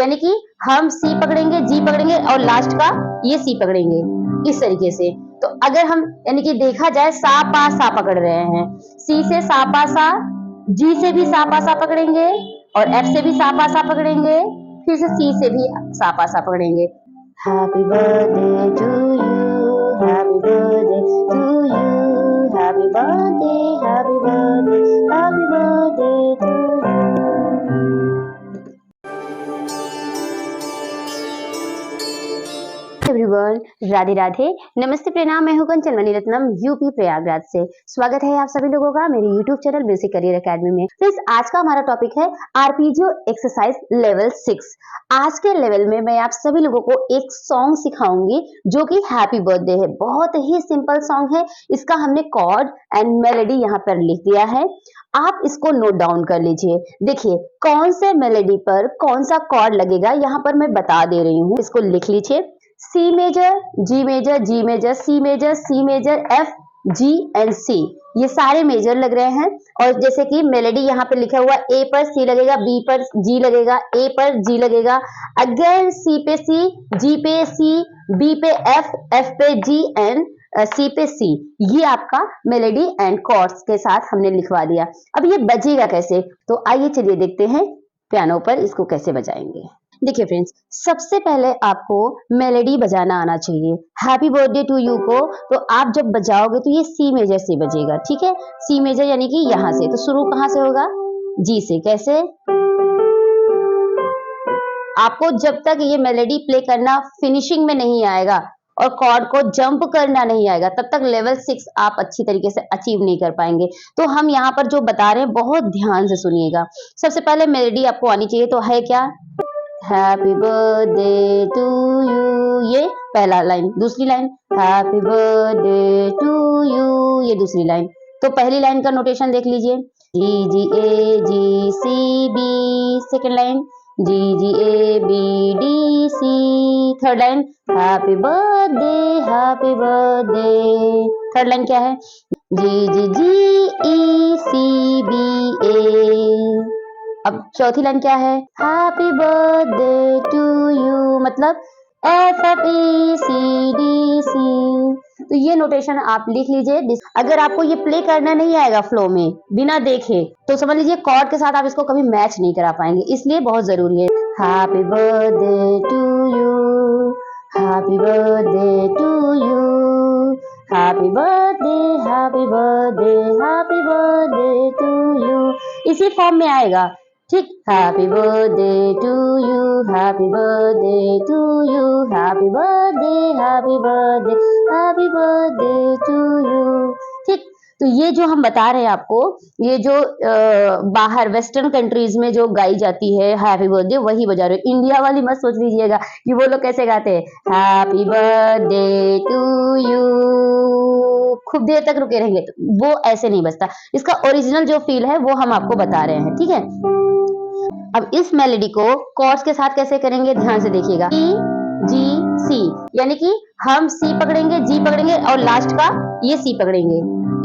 यानी कि हम सी पकड़ेंगे, जी पकड़ेंगे और लास्ट का ये सी पकड़ेंगे, इस तरीके से। तो अगर हम यानी कि देखा जाए सा पा सा पकड़ रहे हैं, सी से सा पा सा, जी से भी सा पा सा पकड़ेंगे और एफ से भी सा पा सा पकड़ेंगे, फिर से सी से भी सा पा सा पकड़ेंगे। Happy birthday to you, happy birthday to you, happy birthday, happy birthday, happy birthday to you. Everyone, Radhe Radhe, नमस्ते, प्रणाम। मैं हूं कंचन मणिरत्नम, यूपी प्रयागराज से। स्वागत है आप सभी लोगों का मेरे YouTube channel basic career academy में। फ्रेंड्स, आज का हमारा टॉपिक है आर्पेजियो एक्सरसाइज लेवल 6। आज के लेवल में मैं आप सभी लोगों को एक सॉन्ग सिखाऊंगी जो कि हैप्पी बर्थडे है। बहुत ही सिंपल सॉन्ग है। इसका हमने कॉर्ड एंड मेलोडी यहाँ पर लिख दिया है, आप इसको नोट डाउन कर लीजिए। देखिए कौन से मेलोडी पर कौन सा कॉर्ड लगेगा, यहाँ पर मैं बता दे रही हूँ, इसको लिख लीजिए। C major, G major, G major, C major, C major, F, G and C, ये सारे मेजर लग रहे हैं। और जैसे कि मेलोडी यहाँ पे लिखा हुआ, ए पर सी लगेगा, बी पर जी लगेगा, ए पर जी लगेगा, अगेन सी पे सी, जी पे सी, बी पे एफ, एफ पे जी एंड सी पे सी। ये आपका मेलोडी एंड कॉर्ड्स के साथ हमने लिखवा दिया। अब ये बजेगा कैसे, तो आइए चलिए देखते हैं पियानो पर इसको कैसे बजाएंगे। देखिए फ्रेंड्स, सबसे पहले आपको मेलोडी बजाना आना चाहिए। हैप्पी बर्थडे टू यू को तो आप जब बजाओगे तो ये सी मेजर से बजेगा, ठीक है। सी मेजर यानी कि यहाँ से, तो शुरू कहाँ से होगा, जी से। कैसे, आपको जब तक ये मेलोडी प्ले करना फिनिशिंग में नहीं आएगा और कॉर्ड को जंप करना नहीं आएगा, तब तक लेवल 6 आप अच्छी तरीके से अचीव नहीं कर पाएंगे। तो हम यहाँ पर जो बता रहे हैं बहुत ध्यान से सुनिएगा। सबसे पहले मेलोडी आपको आनी चाहिए, तो है क्या, हैप्पी बर्थडे टू यू, ये पहला लाइन। दूसरी line, happy birthday to you, ये दूसरी लाइन। तो पहली लाइन का नोटेशन देख लीजिए, G G A G C B. Second line, G G A B D C. Third line, happy birthday, happy birthday. Third line क्या है, जी जी जी ई सी बी ए। अब चौथी लाइन क्या है, हैप्पी बर्थडे टू यू, मतलब F F E C D C. तो ये notation आप लिख लीजिए। अगर आपको ये प्ले करना नहीं आएगा फ्लो में बिना देखे, तो समझ लीजिए कॉर्ड के साथ आप इसको कभी मैच नहीं करा पाएंगे, इसलिए बहुत जरूरी है। Happy birthday to you, happy birthday to you, happy birthday, happy birthday, happy birthday to you, इसी फॉर्म में आएगा, ठीक। Happy birthday to you, happy birthday to you, happy birthday, happy birthday, happy birthday to you, ठीक। तो ये जो हम बता रहे हैं आपको, ये जो बाहर वेस्टर्न कंट्रीज में जो गाई जाती है हैप्पी बर्थडे, वही बजा रहे हो। इंडिया वाली मत सोच लीजिएगा कि वो लोग कैसे गाते हैं, हैप्पी बर्थडे टू यू, खूब देर तक रुके रहेंगे, तो वो ऐसे नहीं बजता। इसका ओरिजिनल जो फील है वो हम आपको बता रहे हैं, ठीक है। अब इस मेलोडी को कॉर्ड्स के साथ कैसे करेंगे, ध्यान से देखिएगा। ई जी सी, यानी कि हम सी पकड़ेंगे, जी पकड़ेंगे और लास्ट का ये सी पकड़ेंगे,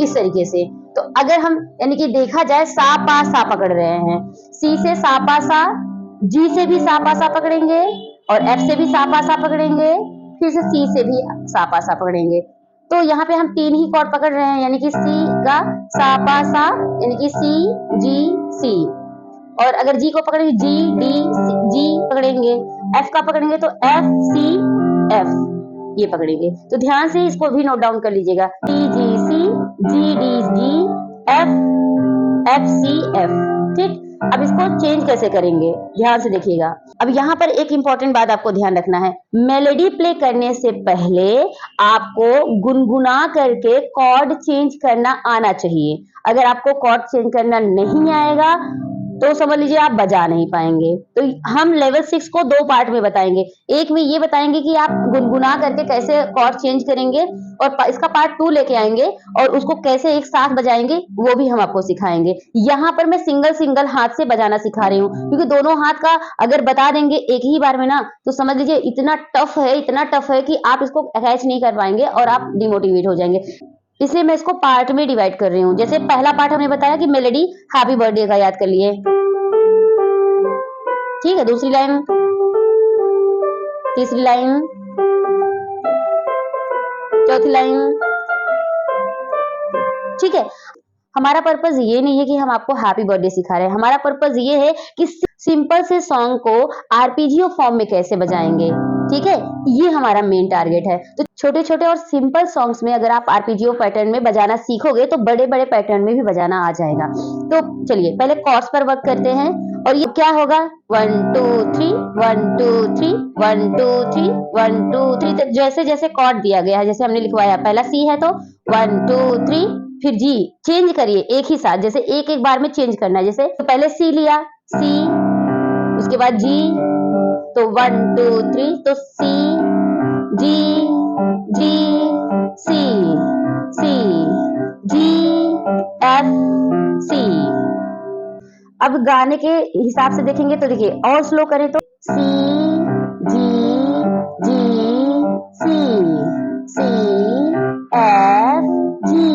इस तरीके से। तो अगर हम यानी कि देखा जाए सा पा सा पकड़ रहे हैं, सी से सा पा सा, जी से भी सा पा सा पकड़ेंगे और एफ से भी सा पा सा पकड़ेंगे, फिर से सी से भी सा पा सा पकड़ेंगे। तो यहाँ पे हम तीन ही कॉर्ड पकड़ रहे हैं, यानी कि सी का सा पा सा, यानी कि सी जी सी। और अगर जी को पकड़ेंगे, जी डी जी पकड़ेंगे, एफ का पकड़ेंगे तो एफ सी एफ, ये पकड़ेंगे। तो ध्यान से इसको भी नोट डाउन कर लीजिएगा, D G C, G D G, F F C F, ठीक। अब इसको चेंज कैसे करेंगे, ध्यान से देखिएगा। अब यहाँ पर एक इंपॉर्टेंट बात आपको ध्यान रखना है, मेलोडी प्ले करने से पहले आपको गुनगुना करके कॉर्ड चेंज करना आना चाहिए। अगर आपको कॉर्ड चेंज करना नहीं आएगा तो समझ लीजिए आप बजा नहीं पाएंगे। तो हम लेवल 6 को दो पार्ट में बताएंगे। एक में ये बताएंगे कि आप गुनगुना करके कैसे कॉर्ड चेंज करेंगे, और इसका पार्ट 2 लेके आएंगे और उसको कैसे एक साथ बजाएंगे वो भी हम आपको सिखाएंगे। यहाँ पर मैं सिंगल सिंगल हाथ से बजाना सिखा रही हूँ, क्योंकि दोनों हाथ का अगर बता देंगे एक ही बार में ना, तो समझ लीजिए इतना टफ है कि आप इसको कैच नहीं कर पाएंगे और आप डिमोटिवेट हो जाएंगे। इसलिए मैं इसको पार्ट में डिवाइड कर रही हूँ। जैसे पहला पार्ट हमने बताया कि मेलोडी हैप्पी बर्थडे का याद कर लिए, ठीक है। दूसरी लाइन तीसरी लाइन, चौथी लाइन। ठीक है, हमारा पर्पस ये नहीं है कि हम आपको हैप्पी बर्थडे सिखा रहे हैं, हमारा पर्पस ये है कि सिंपल से सॉन्ग को आरपीजीओ फॉर्म में कैसे बजाएंगे। ठीक है, ये हमारा मेन टारगेट है। तो छोटे छोटे और सिंपल सॉन्ग्स में अगर आप आरपीजीओ पैटर्न में बजाना सीखोगे तो बड़े बड़े पैटर्न में भी बजाना आ जाएगा। तो चलिए पहले कॉर्ड्स पर वर्क करते हैं, और ये क्या होगा, 1 2 3 1 2 3 1 2 3 1 2 3। तो जैसे जैसे कॉर्ड दिया गया है, जैसे हमने लिखवाया, पहला सी है तो 1 2 3, फिर जी, चेंज करिए एक ही साथ, जैसे एक एक बार में चेंज करना है। जैसे तो पहले सी लिया, सी, उसके बाद जी, तो 1 2 3, तो सी जी जी सी सी जी एफ सी। अब गाने के हिसाब से देखेंगे तो देखिए, और स्लो करें तो सी जी जी सी सी एफ जी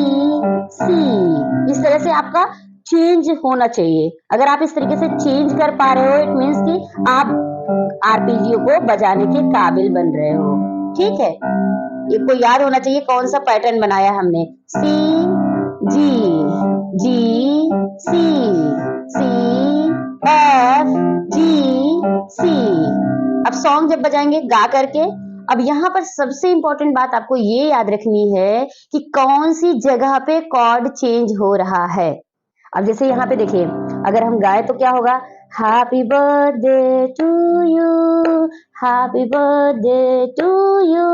सी। इस तरह से आपका चेंज होना चाहिए। अगर आप इस तरीके से चेंज कर पा रहे हो, इट मीन्स कि आप आरपीजीओ को बजाने के काबिल बन रहे हो। ठीक है, ये को याद होना चाहिए कौन सा पैटर्न बनाया हमने, सी जी जी सी सी एफ जी सी। अब सॉन्ग जब बजाएंगे गा करके, अब यहाँ पर सबसे इंपॉर्टेंट बात आपको ये याद रखनी है कि कौन सी जगह पे कॉर्ड चेंज हो रहा है। अब जैसे यहाँ पे देखिए, अगर हम गाएं तो क्या होगा, happy birthday to you, happy birthday to you,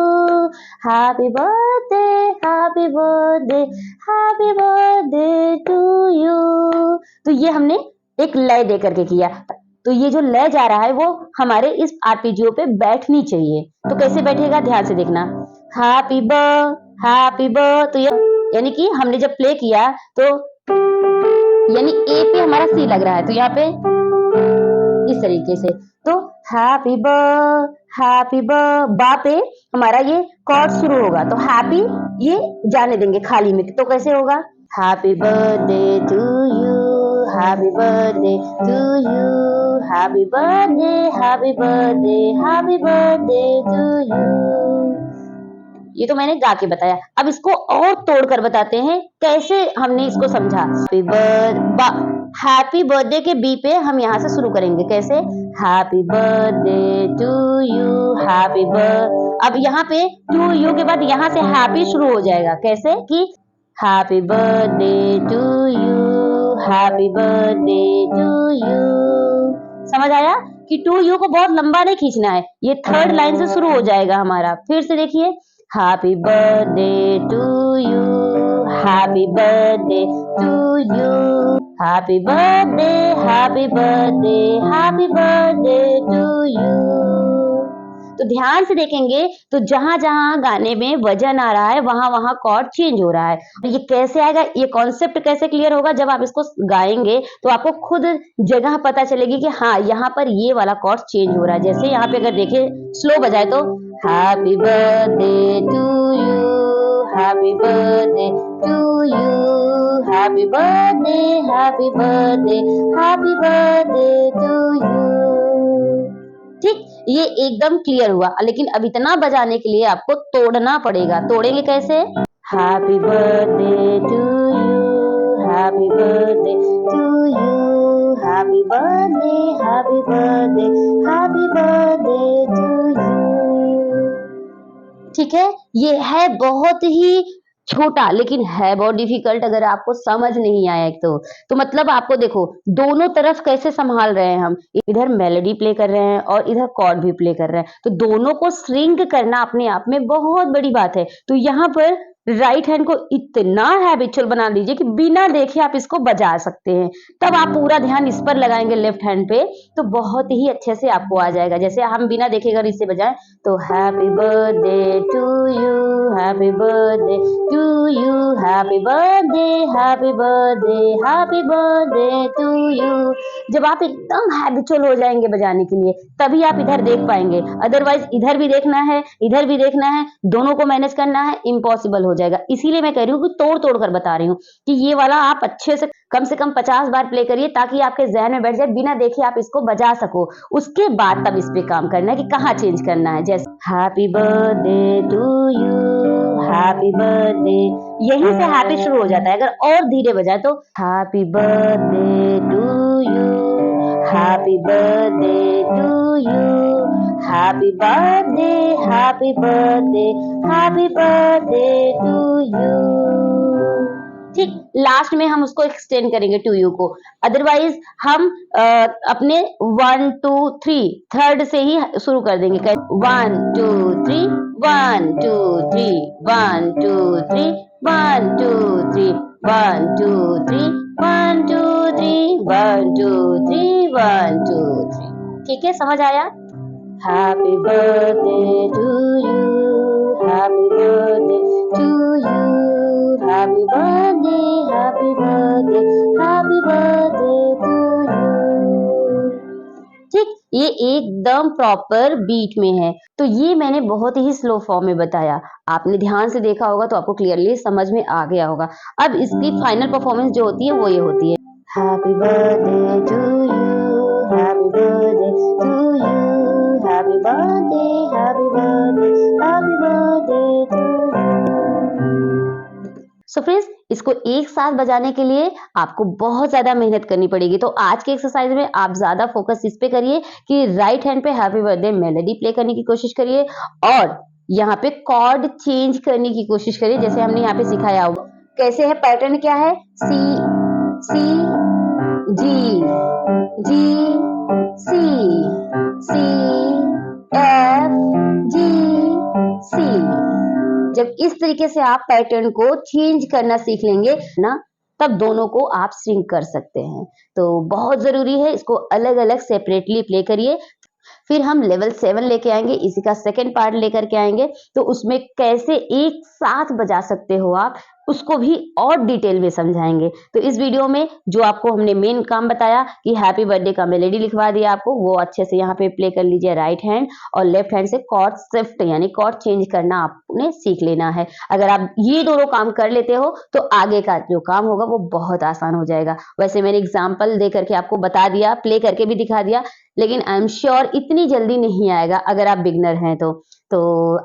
happy birthday, happy birthday, happy birthday to you. तो ये हमने एक लय दे करके किया, तो ये जो लय जा रहा है वो हमारे इस आरपीजीओ पे बैठनी चाहिए। तो कैसे बैठेगा, ध्यान से देखना, हैप्पी ब, तो यानी कि हमने जब प्ले किया तो यानी ए पे हमारा सी लग रहा है, तो यहाँ पे इस तरीके से, तो हैप्पी ब, बा पे हमारा ये कॉर्ड शुरू होगा, तो हैप्पी ये जाने देंगे खाली में, तो कैसे होगा, happy birthday to you, happy birthday to you, happy birthday, happy birthday, happy birthday to you. ये तो मैंने गा के बताया, अब इसको और तोड़कर बताते हैं कैसे हमने इसको समझा। हैप्पी बर्थडे के बी पे हम यहाँ से शुरू करेंगे, कैसे, happy birthday to you, happy birthday. अब यहाँ पे टू यू के बाद यहाँ से हैप्पी शुरू हो जाएगा, कैसे कि happy birthday to you, happy birthday to you. समझ आया कि टू यू को बहुत लंबा नहीं खींचना है, ये थर्ड लाइन से शुरू हो जाएगा हमारा। फिर से देखिए, happy birthday to you, happy birthday to you, happy birthday, happy birthday, happy birthday to you. तो ध्यान से देखेंगे तो जहां जहां गाने में वजन आ रहा है वहां वहां कॉर्ड चेंज हो रहा है। ये कैसे आएगा, ये कॉन्सेप्ट कैसे क्लियर होगा, जब आप इसको गाएंगे तो आपको खुद जगह पता चलेगी कि हाँ यहाँ पर ये वाला कॉर्ड चेंज हो रहा है। जैसे यहाँ पे अगर देखें स्लो बजाए तो happy birthday to you, happy birthday to you, happy birthday, happy birthday, happy birthday to you. ठीक, ये एकदम क्लियर हुआ, लेकिन अब इतना बजाने के लिए आपको तोड़ना पड़ेगा। तोड़ेंगे कैसे, happy birthday to you, happy birthday to you, happy birthday, happy birthday, happy birthday to you. ठीक है, ये है बहुत ही छोटा लेकिन है बहुत डिफिकल्ट, अगर आपको समझ नहीं आया तो मतलब आपको देखो दोनों तरफ कैसे संभाल रहे हैं हम, इधर मेलोडी प्ले कर रहे हैं और इधर कॉर्ड भी प्ले कर रहे हैं, तो दोनों को स्ट्रिंग करना अपने आप में बहुत बड़ी बात है। तो यहाँ पर राइट हैंड को इतना हैबिचुअल बना लीजिए कि बिना देखे आप इसको बजा सकते हैं। तब आप पूरा ध्यान इस पर लगाएंगे लेफ्ट हैंड पे, तो बहुत ही अच्छे से आपको आ जाएगा। जैसे हम बिना देखे अगर इससे बजाएं तो happy birthday to you, happy birthday to you, happy birthday, happy birthday, happy birthday to you. जब आप एकदम हैबिचुअल हो जाएंगे बजाने के लिए तभी आप इधर देख पाएंगे, अदरवाइज इधर भी देखना है इधर भी देखना है, दोनों को मैनेज करना है, इम्पॉसिबल हो जाएगा। इसीलिए मैं कह रही हूँ कि तोड़ तोड़ कर बता रही हूँ कि ये वाला आप अच्छे से कम से कम 50 बार प्ले करिए ताकि आपके जहन में बैठ जाए, बिना देखे आप इसको बजा सको। उसके बाद तब इस पे काम करना है कि कहाँ चेंज करना है। जैसे happy birthday to you, happy birthday, यहीं से हैप्पी शुरू हो जाता है। अगर और धीरे बजाए तो happy birthday to you, happy birthday to you, happy birthday, happy birthday, happy birthday to you. ठीक, लास्ट में हम उसको एक्सटेंड करेंगे टू यू को। अदरवाइज हम अपने 1 2 3 थर्ड से ही शुरू कर देंगे। 1 2 3 1 2 3 1 2 3 1 2 3 1 2 3 1 2 3 1 2 3 1 2 3। ठीक है, समझ आया? Happy birthday to you, happy birthday to you, happy birthday, happy birthday, happy birthday to you. ठीक, ये एकदम प्रॉपर बीट में है। तो ये मैंने बहुत ही स्लो फॉर्म में बताया, आपने ध्यान से देखा होगा तो आपको क्लियरली समझ में आ गया होगा। अब इसकी फाइनल परफॉर्मेंस जो होती है वो ये होती है, happy birthday to you, happy birthday to you, happy birthday, happy birthday, happy birthday to you. So friends, इसको एक साथ बजाने के लिए आपको बहुत ज्यादा मेहनत करनी पड़ेगी। तो आज के एक्सरसाइज में आप ज्यादा फोकस इस पे करिए कि राइट हैंड पे हैप्पी बर्थडे मेलोडी प्ले करने की कोशिश करिए और यहाँ पे कॉर्ड चेंज करने की कोशिश करिए, जैसे हमने यहाँ पे सिखाया हुआ। कैसे है, पैटर्न क्या है, सी सी जी जी सी सी एफ जी सी। जब इस तरीके से आप पैटर्न को चेंज करना सीख लेंगे ना, तब दोनों को आप सिंक कर सकते हैं। तो बहुत जरूरी है, इसको अलग अलग सेपरेटली प्ले करिए। फिर हम लेवल 7 लेके आएंगे, इसी का सेकंड पार्ट लेकर के आएंगे। तो उसमें कैसे एक साथ बजा सकते हो आप, उसको भी और डिटेल में समझाएंगे। तो इस वीडियो में जो आपको हमने मेन काम बताया कि हैप्पी बर्थडे का मेलोडी लिखवा दिया आपको, वो अच्छे से यहाँ पे प्ले कर लीजिए राइट हैंड, और लेफ्ट हैंड से कॉर्ड शिफ्ट यानी कॉर्ड चेंज करना आपने सीख लेना है। अगर आप ये दोनों काम कर लेते हो तो आगे का जो काम होगा वो बहुत आसान हो जाएगा। वैसे मैंने एग्जाम्पल दे करके आपको बता दिया, प्ले करके भी दिखा दिया, लेकिन आई एम श्योर इतनी जल्दी नहीं आएगा अगर आप बिगनर हैं तो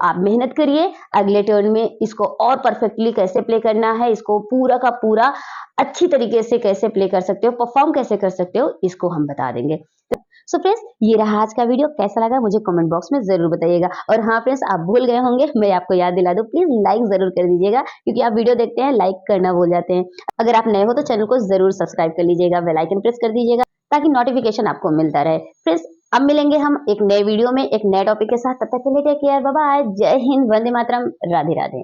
आप मेहनत करिए। अगले टर्न में इसको और परफेक्टली कैसे प्ले करना है, इसको पूरा का पूरा अच्छी तरीके से कैसे प्ले कर सकते हो, परफॉर्म कैसे कर सकते हो, इसको हम बता देंगे। सो फ्रेंड्स, ये रहा आज का वीडियो। कैसा लगा मुझे कमेंट बॉक्स में जरूर बताइएगा। और हाँ फ्रेंड्स, आप भूल गए होंगे, मैं आपको याद दिला दूं, प्लीज लाइक जरूर कर दीजिएगा, क्योंकि आप वीडियो देखते हैं लाइक करना भूल जाते हैं। अगर आप नए हो तो चैनल को जरूर सब्सक्राइब कर लीजिएगा, बेल आइकन प्रेस कर दीजिएगा ताकि नोटिफिकेशन आपको मिलता रहे। फ्रेंड्स, अब मिलेंगे हम एक नए वीडियो में एक नए टॉपिक के साथ। तब तक के लिए टेक केयर, बाय बाय, जय हिंद, वंदे मातरम, राधे राधे।